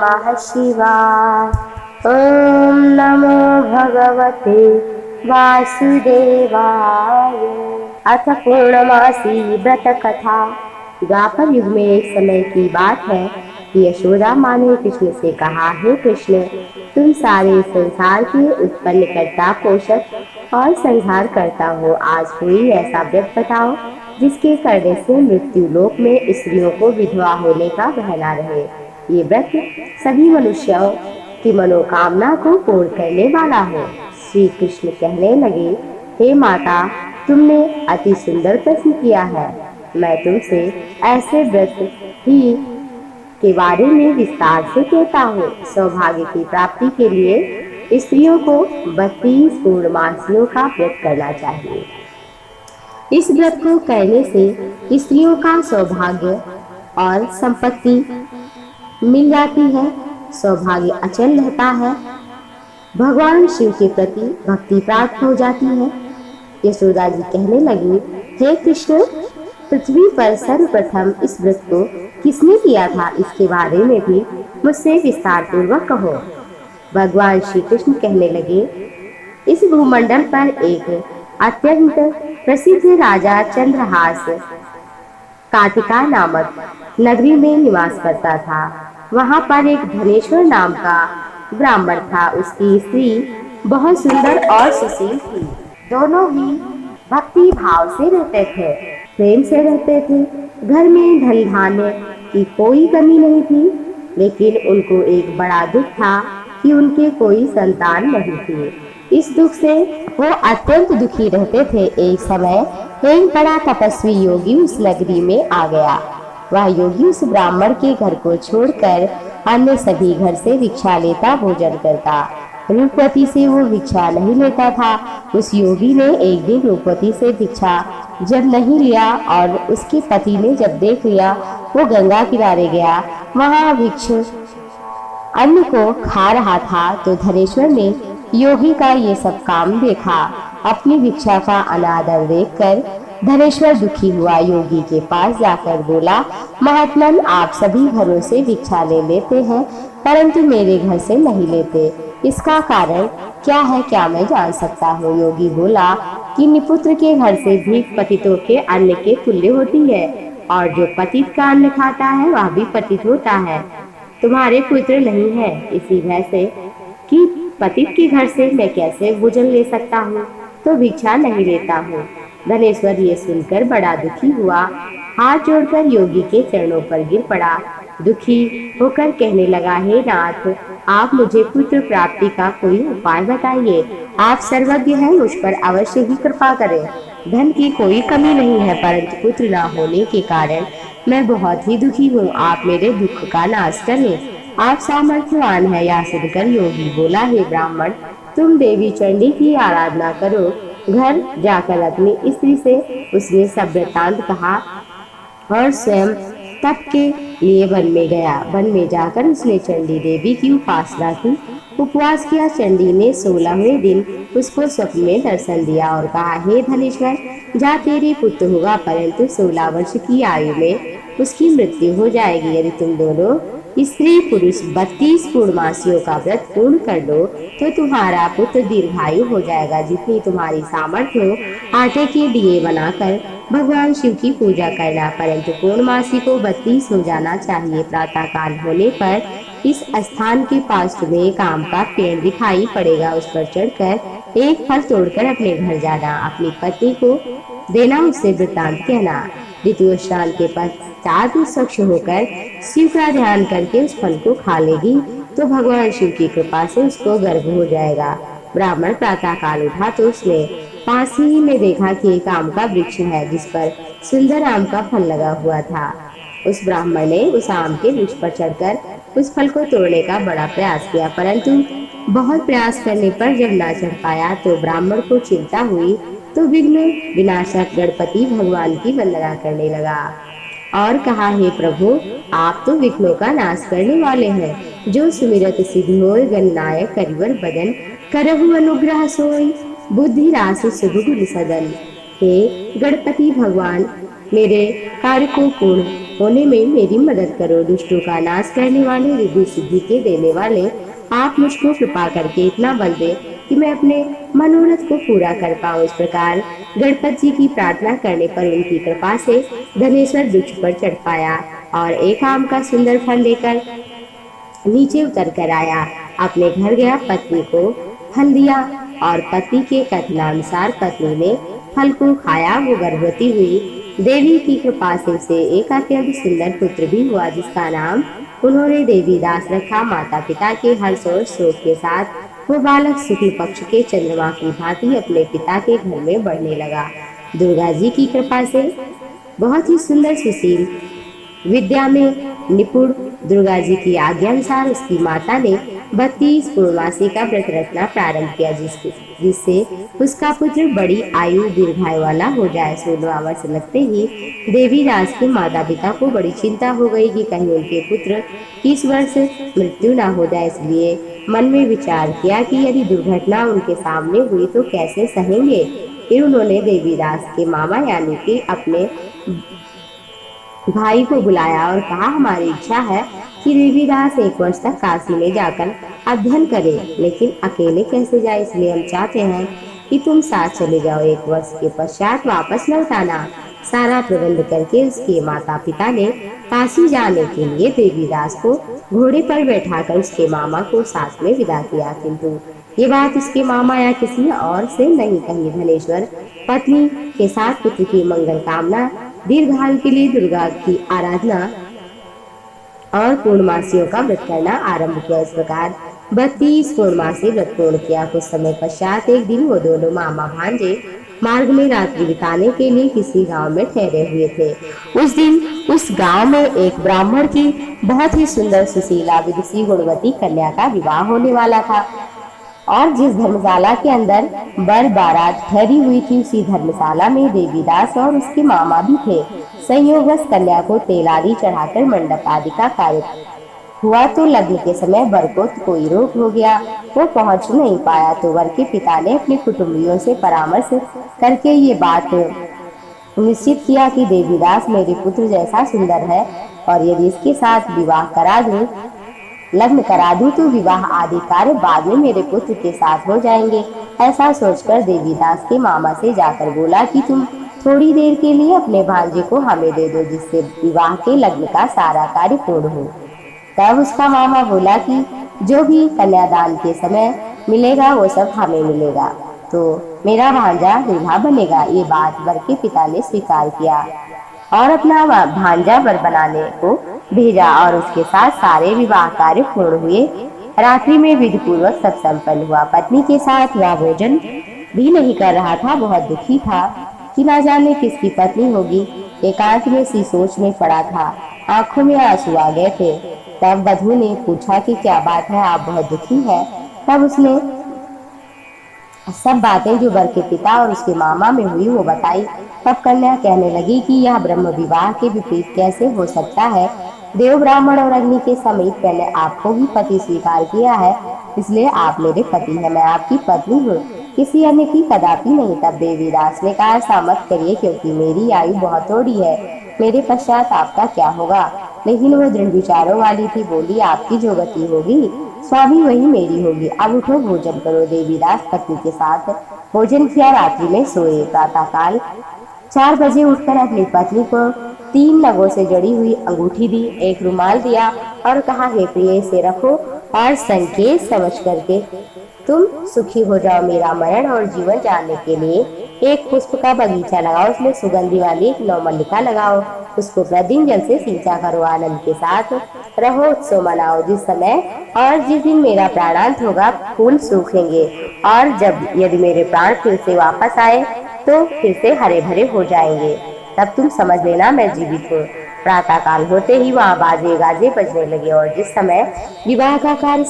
नमः शिवाय। ओम नमो भगवते वासुदेवाय। अथ पूर्णमासी व्रत कथा। द्वापर युग में एक समय की बात है कि यशोदा माँ ने कृष्ण से कहा, हे कृष्ण, तुम सारे संसार के उत्पन्न करता, पोषक और संहार करता हो। आज कोई ऐसा व्रत बताओ जिसके करने से मृत्यु लोक में स्त्रियों को विधवा होने का बहाना रहे। ये व्रत सभी मनुष्यों की मनोकामना को पूर्ण करने वाला हो। श्री कृष्ण कहने लगे, हे माता, तुमने अति सुंदर प्रश्न किया है। मैं तुमसे ऐसे व्रत ही के बारे में विस्तार से कहता हूँ। सौभाग्य की प्राप्ति के लिए स्त्रियों को 32 पूर्णमासियों का व्रत करना चाहिए। इस व्रत को करने से स्त्रियों का सौभाग्य और संपत्ति मिल जाती है, सौभाग्य अचल रहता है, भगवान शिव के प्रति भक्ति प्राप्त हो जाती है। यशोदा जी कहने लगी, हे कृष्ण, पृथ्वी पर सर्वप्रथम इस व्रत को किसने किया था, इसके बारे में भी मुझसे विस्तार पूर्वक कहो। भगवान श्री कृष्ण कहने लगे, इस भूमंडल पर एक अत्यंत प्रसिद्ध राजा चंद्रहास काटिका नामक नगरी में निवास करता था। वहां पर एक धनेश्वर नाम का ब्राह्मण था। उसकी स्त्री बहुत सुंदर और सुशील थी। दोनों ही भक्ति भाव से रहते थे, प्रेम से रहते थे। घर में धन धान्य की कोई कमी नहीं थी, लेकिन उनको एक बड़ा दुख था कि उनके कोई संतान नहीं थी। इस दुख से वो अत्यंत दुखी रहते थे। एक समय एक बड़ा तपस्वी योगी उस नगरी में आ गया। वह योगी उस ब्राह्मण के घर को छोड़कर अन्य सभी घर से भिक्षा लेता, भोजन करता। रूपवती से वो भिक्षा नहीं लेता था। उस योगी ने एक दिन रूपवती से भिक्षा जब नहीं लिया और उसके पति ने जब देख लिया, वो गंगा किनारे गया। वहाँ भिक्षु अन्न को खा रहा था तो धनेश्वर ने योगी का ये सब काम देखा। अपनी भिक्षा का अनादर देखकर धनेश्वर दुखी हुआ। योगी के पास जाकर बोला, महात्मन, आप सभी घरों से भिक्षा ले लेते हैं, परंतु मेरे घर से नहीं लेते। इसका कारण क्या है, क्या मैं जान सकता हूँ? योगी बोला कि निपुत्र के घर से भीख पतितों के अन्न के तुल्य होती है, और जो पतित का अन्न खाता है वह भी पतित होता है। तुम्हारे पुत्र नहीं है, इसी भय से कि पतित के घर से मैं कैसे भोजन ले सकता हूँ, तो भिक्षा नहीं लेता हूँ। धनेश्वर ये सुनकर बड़ा दुखी हुआ। हाथ जोड़कर योगी के चरणों पर गिर पड़ा। दुखी होकर कहने लगा, हे नाथ, आप मुझे पुत्र प्राप्ति का कोई उपाय बताइए। आप सर्वज्ञ हैं, मुझ पर अवश्य ही कृपा करें। धन की कोई कमी नहीं है, परंतु पुत्र न होने के कारण मैं बहुत ही दुखी हूँ। आप मेरे दुख का नाश करें। आप सामर्थ्यवान है। यह सुनकर योगी बोला, हे ब्राह्मण, तुम देवी चंडी की आराधना करो। घर जाकर अपनी स्त्री से उसने सब वृत्तांत कहा और स्वयं तप के लिए वन में गया। वन में जाकर उसने चंडी देवी की उपासना की, उपवास किया। चंडी ने 16वें दिन उसको स्वप्न में दर्शन दिया और कहा, हे धनेश्वर, जा तेरे पुत्र होगा, परंतु 16 वर्ष की आयु में उसकी मृत्यु हो जाएगी। यदि तुम दोनों स्त्री पुरुष 32 पूर्णमासियों का व्रत पूर्ण कर लो तो तुम्हारा पुत्र दीर्घायु हो जाएगा। जितनी तुम्हारी सामर्थ्य हो, आटे के दिए बनाकर भगवान शिव की पूजा करना, परंतु पूर्णमासी को 32 हो जाना चाहिए। प्रातः काल होने पर इस स्थान के पास तुम्हें एक आम का पेड़ दिखाई पड़ेगा। उस पर चढ़कर एक फल तोड़कर अपने घर जाना, अपनी पत्नी को देना, उससे वृत्तांत कहना। ऋतु स्नान के पश्चात स्वच्छ होकर शिव का ध्यान करके उस फल को खा लेगी तो भगवान शिव की कृपा से उसको गर्भ हो जाएगा। ब्राह्मण प्रातः काल उठा तो उसने पास ही में देखा कि एक आम का वृक्ष है जिस पर सुंदर आम का फल लगा हुआ था। उस ब्राह्मण ने उस आम के वृक्ष पर चढ़कर उस फल को तोड़ने का बड़ा प्रयास किया, परंतु बहुत प्रयास करने पर जब ना चढ़ पाया तो ब्राह्मण को चिंता हुई तो विघ्न विनाशक गणपति भगवान की वंदना करने लगा और कहा, हे प्रभु, आप तो विघ्नों का नाश करने वाले हैं। जो सुमिरत सिद्धि होय, गणनायक करिवर बदन, करहु अनुग्रह सोई, बुद्धि राशि शुभ गुण सदन। हे गणपति भगवान, मेरे कार्य को पूर्ण होने में मेरी मदद करो। दुष्टों का नाश करने वाले, रिद्धि सिद्धि के देने वाले, आप मुझको कृपा करके इतना बल दे कि मैं अपने मनोरथ को पूरा कर पाऊँ। इस प्रकार गणपति जी की प्रार्थना करने पर उनकी कृपा से धनेश्वर वृक्ष पर चढ़ पाया और एक आम का सुंदर फल लेकर नीचे उतर कर आया। अपने घर गया, पत्नी को फल दिया और पति के कथनानुसार पत्नी ने फल को खाया। वो गर्भवती हुई। देवी की कृपा से उसे एक अत्यंत सुंदर पुत्र भी हुआ, जिसका नाम उन्होंने देवीदास रखा। माता पिता के हर्ष और शोक के साथ वो बालक शुक्ल पक्ष के चंद्रमा की भांति अपने पिता के घर में बढ़ने लगा। दुर्गा जी की कृपा से बहुत ही सुंदर, सुशील, विद्या में निपुण, दुर्गा जी की आज्ञा अनुसार उसकी माता ने 32 पूर्णमासी का व्रत रखना प्रारंभ किया, जिससे उसका पुत्र बड़ी आयु दीर्घायु वाला हो जाए। 16वां वर्ष लगते ही देवीदास के माता पिता को बड़ी चिंता हो गई कि कहीं उनके पुत्र की इस वर्ष मृत्यु न हो जाए। इसलिए मन में विचार किया कि यदि दुर्घटना उनके सामने हुई तो कैसे सहेंगे। फिर उन्होंने देवीदास के मामा यानी कि अपने भाई को बुलाया और कहा, हमारी इच्छा है कि देवीदास 1 वर्ष तक काशी में जाकर अध्ययन करे, लेकिन अकेले कैसे जाए, इसलिए हम चाहते हैं कि तुम साथ चले जाओ। 1 वर्ष के पश्चात वापस लौट आना। सारा प्रबंध करके उसके माता पिता ने काशी जाने के लिए देवीदास को घोड़े पर बैठाकर उसके मामा को साथ में विदा किया, किंतु ये बात उसके मामा या किसी और से नहीं कही। धनेश्वर पत्नी के साथ पुत्र की मंगल कामना, दीर्घायु के लिए दुर्गा की आराधना और पूर्णमासियों का व्रत करना आरंभ किया। इस प्रकार 32 पूर्णमासी व्रत पूर्ण किया। कुछ समय पश्चात एक दिन वो दोनों मामा भांजे मार्ग में रात्रि बिताने के लिए किसी गांव में ठहरे हुए थे। उस दिन उस गांव में एक ब्राह्मण की बहुत ही सुंदर, सुशीला, विदुषी, गुणवती कन्या का विवाह होने वाला था और जिस धर्मशाला के अंदर बर बारात ठहरी हुई थी, उसी धर्मशाला में देवीदास और उसके मामा भी थे। संयोगवश कन्या को तेल आदि चढ़ाकर मंडप आदि का कार्य हुआ तो लग्न के समय वर को कोई रोग हो गया, वो पहुंच नहीं पाया। तो वर के पिता ने अपने कुटुंबियों से परामर्श करके ये बात निश्चित किया कि देवीदास मेरे पुत्र जैसा सुंदर है और यदि इसके साथ विवाह करा दूं, लग्न करा दूं तो विवाह आदि कार्य बाद में मेरे पुत्र के साथ हो जाएंगे। ऐसा सोचकर देवीदास के मामा से जाकर बोला कि तुम थोड़ी देर के लिए अपने भांजे को हमें दे दो, जिससे विवाह के लग्न का सारा कार्य पूर्ण हो। तब उसका मामा बोला कि जो भी कन्यादान के समय मिलेगा वो सब हमें मिलेगा, तो मेरा भांजा दूल्हा बनेगा। ये बात वर के पिता ने स्वीकार किया और अपना भांजा वर बनाने को भेजा और उसके साथ सारे विवाह कार्य पूर्ण हुए। रात्रि में विधि पूर्वक सब संपन्न हुआ। पत्नी के साथ वह भोजन भी नहीं कर रहा था, बहुत दुखी था कि ना जाने किसकी पत्नी होगी। एकांत में सी सोच में पड़ा था, आंखों में आंसू आ गए थे। तब वधू ने पूछा कि क्या बात है, आप बहुत दुखी हैं। तब उसने सब बातें जो वर के पिता और उसके मामा में हुई वो बताई। तब कन्या कहने लगी कि यह ब्रह्म विवाह के विपरीत कैसे हो सकता है। देव, ब्राह्मण और अग्नि के समेत मैंने आपको ही पति स्वीकार किया है, इसलिए आप मेरे पति हैं, मैं आपकी पत्नी हूँ, किसी अन्य की कदापि नहीं। तब देवीदास ने कहा, ऐसा मत करिए, क्योंकि मेरी आयु बहुत थोड़ी है, मेरे पश्चात आपका क्या होगा। लेकिन वो दृढ़ विचारों वाली थी, बोली, आपकी जो गति होगी स्वामी वही मेरी होगी। अब उठो, भोजन करो। देवीदास पत्नी के साथ भोजन किया, रात्रि में सोए। प्रातः काल 4 बजे उठकर अपनी पत्नी को 3 नगों से जड़ी हुई अंगूठी दी, एक रुमाल दिया और कहा, हे प्रिय, इसे रखो और संकेत समझ करके तुम सुखी हो जाओ। मेरा मरण और जीवन जानने के लिए एक पुष्प का बगीचा लगाओ, उसमें सुगंधी वाली एक नवमल्लिका लगाओ, उसको प्रतिदिन जल से सिंचा करो, आनंद के साथ रहो, उत्सव मनाओ। जिस समय और जिस दिन मेरा प्राणांत होगा फूल सूखेंगे और जब यदि मेरे प्राण फिर से वापस आए तो फिर से हरे भरे हो जाएंगे, तब तुम समझ लेना मैं जीवित हूँ। प्रातः काल होते ही वहाँ बाजे गाजे बजने लगे और जिस समय विवाह का कार्य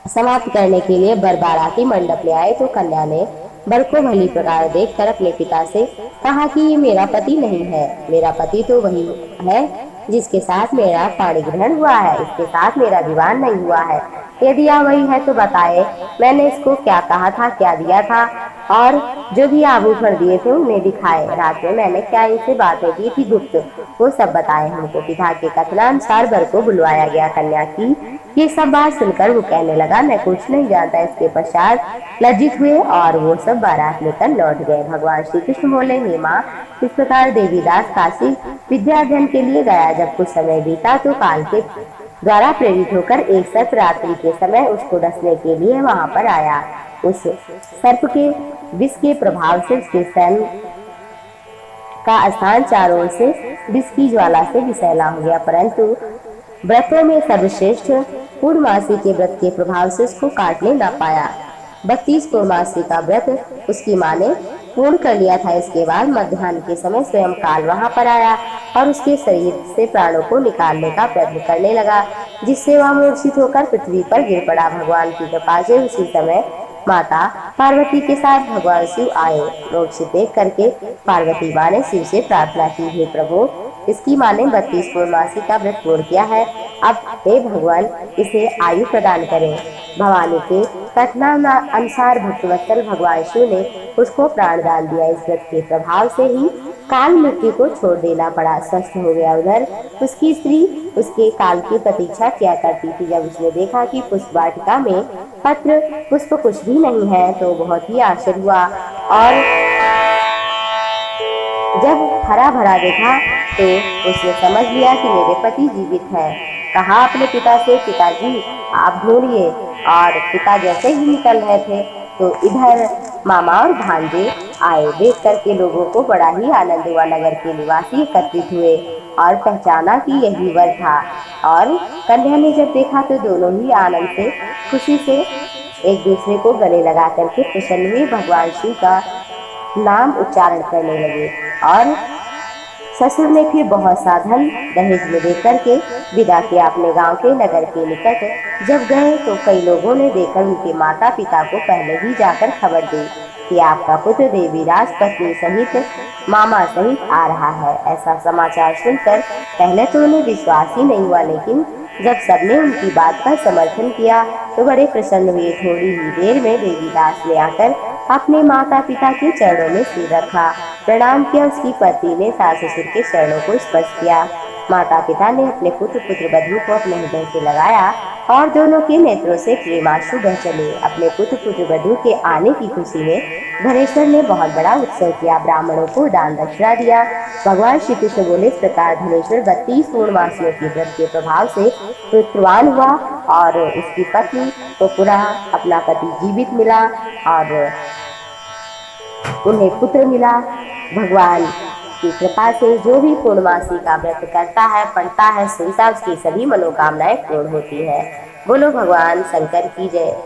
समाप्त करने के लिए वर बाराती मंडप में आए तो कन्या ने वर को भली प्रकार देखकर अपने पिता से कहा कि ये मेरा पति नहीं है, मेरा पति तो वही है जिसके साथ मेरा पाणी ग्रहण हुआ है, इसके साथ मेरा विवाह नहीं हुआ है। यदि यह वही है तो बताए, मैंने इसको क्या कहा था, क्या दिया था। और जो भी आभूषण दिए थे उन्हें दिखाए। रात में मैंने क्या इनसे बातें की थी गुप्त, वो सब बताए हमको। पिता के कथनानुसार वर को बुलवाया गया। कन्या की ये सब बात सुनकर वो कहने लगा, मैं कुछ नहीं जानता। इसके पश्चात लज्जित हुए और वो सब बारात लेकर लौट गए। भगवान श्री कृष्ण बोले, हे माँ, इस प्रकार देवीदास काशी विद्या अध्ययन के लिए गया। जब कुछ समय बीता तो काल के द्वारा प्रेरित होकर एक सर्प रात्रि के समय उसको डसने के लिए वहां पर आया। उस सर्प के विष के प्रभाव से उसके सैन का स्थान चारों ओर से विष की ज्वाला से विषैला हो गया, परंतु व्रतों में सर्वश्रेष्ठ पूर्णमासी के व्रत के प्रभाव से उसको काटने न पाया। 32 पूर्णमासी का व्रत उसकी माँ ने पूर्ण कर लिया था। इसके बाद मध्याह्न के समय स्वयं काल वहां पर आया और उसके शरीर से प्राणों को निकालने का प्रयत्न करने लगा, जिससे वह मूर्छित होकर पृथ्वी पर गिर पड़ा। भगवान की कृपा से उसी समय माता पार्वती के साथ भगवान शिव आए। मूर्छित देख करके पार्वती माँ ने शिव से प्रार्थना की, हे प्रभु, इसकी माँ ने 32 पूर्णमासी का व्रत पूर्ण किया है, अब हे भगवान इसे आयु प्रदान करें। भवानी के कथनानुसार भक्तवत्सल भगवान शिव ने उसको प्राण दान दिया। इस व्रत के प्रभाव से ही काल मृत्यु को छोड़ देना पड़ा, स्वस्थ हो गया। उधर उसकी स्त्री उसके काल की प्रतीक्षा किया करती थी। जब उसने देखा कि पुष्प वाटिका में पत्र पुष्प कुछ भी नहीं है तो बहुत ही आश्चर्य हुआ, और जब हरा भरा देखा तो उसने समझ लिया कि मेरे पति जीवित हैं। कहा अपने पिता से, पिताजी आप ढूंढिए। और पिता जैसे ही निकल रहे थे तो इधर मामा और भांजे आए। देख करके लोगों को बड़ा ही आनंद हुआ। नगर के निवासी एकत्रित हुए और पहचाना कि यही वर था। और कन्या ने जब देखा तो दोनों ही आनंद से खुशी से एक दूसरे को गले लगा करके प्रसन्न हुए, भगवान शिव का नाम उच्चारण करने लगे। और ससुर ने फिर बहुत सा धन दहेज में देकर के विदा किया। अपने गांव के नगर के निकट जब गए तो कई लोगों ने देखकर उनके माता पिता को पहले ही जाकर खबर दी कि आपका पुत्र देवीराज पत्नी सहित मामा सहित आ रहा है। ऐसा समाचार सुनकर पहले तो उन्हें विश्वास ही नहीं हुआ, लेकिन जब सबने उनकी बात का समर्थन किया तो बड़े प्रसन्न हुए। थोड़ी ही देर में देवीदास ने आकर अपने माता पिता के चरणों में सिर रखा, प्रणाम किया। उसकी पत्नी ने सास ससुर के चरणों को स्पर्श किया। माता पिता ने अपने पुत्र पुत्रवधू को अपने हृदय से लगाया और दोनों के नेत्रों से प्रेमाश्रु बह चले। अपने पुत्र पुत्रवधू के आने की खुशी में धनेश्वर ने बहुत बड़ा उत्सव किया, ब्राह्मणों को दान दक्षिणा दिया। भगवान श्री कृष्ण बोले, इस प्रकार धनेश्वर 32 पूर्णमासियों के व्रत के प्रभाव से पुत्रवान हुआ और उसकी पत्नी को पुनः अपना पति जीवित मिला और उन्हें पुत्र मिला। भगवान की कृपा से जो भी पूर्णमासी का व्रत करता है, पढ़ता है, सुनता है, उसकी सभी मनोकामनाएं पूर्ण होती है। बोलो भगवान शंकर की जय।